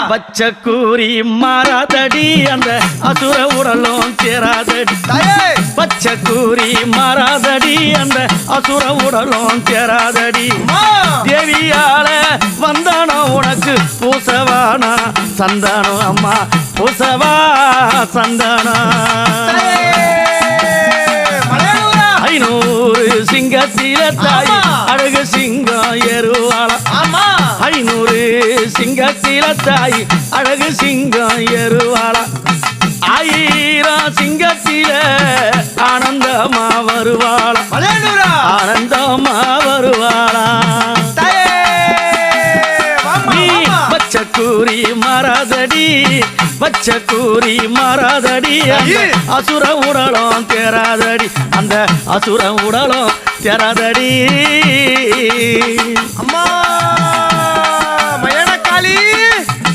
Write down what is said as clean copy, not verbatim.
பச்சை கூறி மாறாதடி அந்த அசுர உடலும் சேராதடி பச்சை கூறி மாறாதடி அந்த அசுர உடலும் சேராதடி தேவியால வந்தானோ உனக்கு பூசவானா சந்தானம் அம்மா பூசவா சந்தானம் 500 சிங்கத்தில தாய் அழகு சிங்கம் ஏறுவாளம் 500 சிங்கத்தில தாய் அழகு சிங்கம் ஏறுவாளம் 1000 சிங்கத்தில ஆனந்தமா வருவாளம் ஆனந்தமா வருவாளாம் பச்சக்கூரி மாறாதடி பச்சக்கூரி மாறாதடி அசுர உடலும் தேராதடி அந்த அசுர உடலும் தேராதடி அம்மா